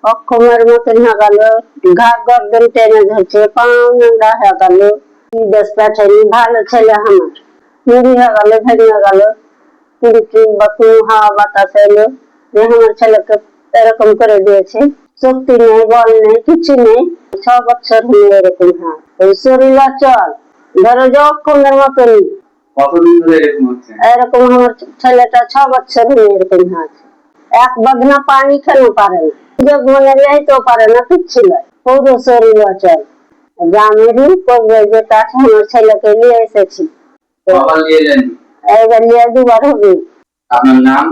অক্ষমের মতন হয়ে গেল, ঘাট গর্দন টেনে ধরছে, পা নোংরা হয়ে গেল। বিদেশ পাঠাইনি, ভালো ছেলে আমার মুড়ি হয়ে গেল, ভেঙে গেল। কিন্তু বা কোনো হাওয়া বাতাস এলো যে আমার ছেলেকে এরকম করে দিয়েছে। শক্তি নেই, বল নেই, কিছু নেই। 6 বছর হলো এরকম। হ্যাঁ, ওই শরীর চল ধরো যে অক্ষমের মতনই। কতদিন ধরে এরকম হচ্ছে? এরকম আমার ছেলেটা 6 বছর হলো এরকম হয়েছে। এক বদনা পানি খেতে পারে না, যোগ মনে যাইতেও পারে না, কিচ্ছু নয়। পুরো শরীর অচল। জামিরুল কবিরাজ যে কাছে আমার ছেলেকে নিয়ে এসেছি। এবার নিয়ে 2 বার হবে। আপনার নাম?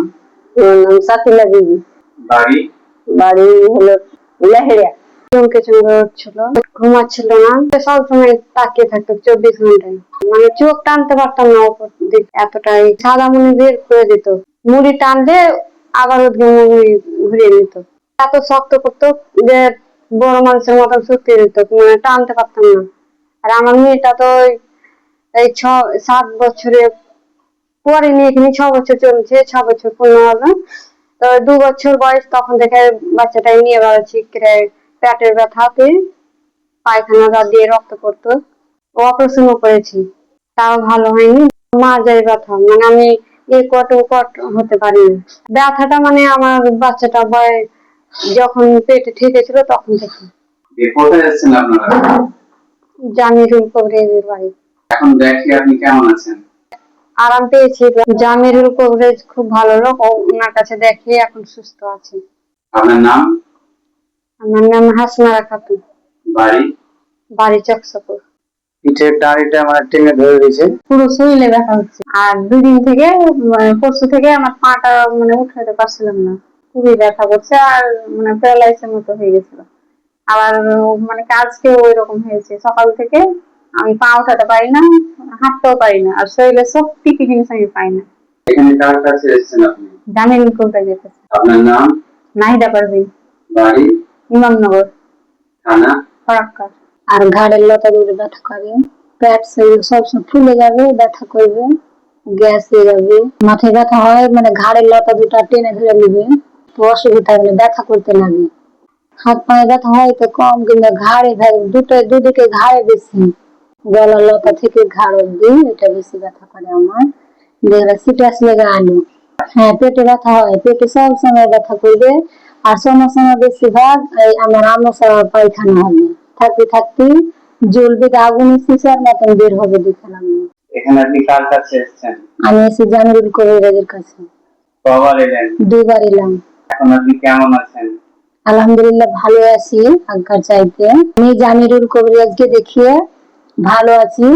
আমার নাম সাকিলা বিবি। বাড়ি? বাড়ি হলো লেহেরিয়া। চমকে চমকে উঠছিল, ঘুমাচ্ছিল না, সবসময় তাকিয়ে থাকতো 24 ঘন্টায়। মানে চোখ টানতে পারতাম না ওপর দিক, এতটাই সাদা মুড়ি বের করে দিত। মুড়ি টানলে আবার মুড়ি ঘুরিয়ে নিত। এত শক্ত করতো যে বড় মানুষের মতন শক্তি দিত, মানে টানতে পারতাম না। আর আমার মেয়েটা তো এই 7 বছরে পরে নিয়ে এখানে 6 বছর চলছে, 6 বছর পূর্ণ হবে। তো 2 বছর বয়স তখন থেকে বাচ্চাটাই নিয়ে বেড়াচ্ছি। পেটের ব্যথাতে পায়খানা দিয়ে রক্ত পড়তো, অপারেশনও করেছি, তাও ভালো হয়নি। মাঝারি ব্যথা, মানে আমি কট ও কট হতে পারি না। ব্যথাটা মানে আমার বাচ্চাটা যখন পেটে ঠেকেছিল তখন থেকে। কোথায় যাচ্ছেন আপনারা? জামিরুল কবিরাজের বাড়ি। এখন দেখি আপনি কেমন আছেন? আরাম পেয়েছি। জামিরুল কবিরাজ খুব ভালো লোক, ওনার কাছে দেখিয়ে এখন সুস্থ আছি। আপনার নাম? আমার নাম হাসনারা খাতুন। বাড়ি? বাড়ি চকসপুর। পিঠের দাড়িটা আমার টেনে ধরে দিয়েছে, পুরো শরীরে ব্যথা হচ্ছে। আর 2 দিন থেকে, পরশু থেকে আমার পাটা মানে উঠাতে পারছিলাম না, খুবই ব্যথা করছে। আর মানে প্যারালাইসের মতো হয়ে গেছিল। আবার মানে কাজকেও ওই রকম হয়েছে। সকাল থেকে আমি পা উঠাতে পারি না, হাঁটতেও পারি না, আর শরীরে শক্তি কি জিনিস আমি পাই না। এখানে কার কাছে এসেছেন আপনি? জামিরুল কবিরাজের কাছে। আপনার নাম? নাহিদা পারভিন। বাড়ি? ইমামনগর। থানা? ফরাক্কা। আর ঘাড়ের লতা দূরে ব্যথা করে, পেট শরীর সবসময় ফুলে যাবে, ব্যথা করবে, গ্যাস হয়ে যাবে, মাথায় ব্যথা হয়, মানে ঘাড়ের লতা দুটা টেনে ধরে নেবে, তো অসুবিধা হলে ব্যথা করতে লাগে। হাত পায়ে ব্যথা হয় তো কম, কিন্তু ঘাড়ে দুদিকে ঘাড়ে বেশি, গলার লতা থেকে ঘাড় অব্দি এটা বেশি ব্যথা করে আমার। যেগুলো সিটাস লেগে আলু। হ্যাঁ, পেটে ব্যথা হয়, পেটে সব সময় ব্যথা করবে। আর সময় বেশিরভাগ আমার আমসা পায়খানা হবে, থাকতে থাকতে জ্বলবে, আগুন শিশার মতন বের হবে দেখলাম। এখানে আপনি কার কাছে এসেছেন? আমি এসে জামিরুল কবিরাজের কাছে। কবার এলেন? 2 বার এলাম। এখন আপনি কেমন আছেন? আলহামদুলিল্লাহ ভালো আছি, আজ্ঞার চাইতে। আমি জামিরুল কবিরাজকে দেখিয়ে ভালো আছি।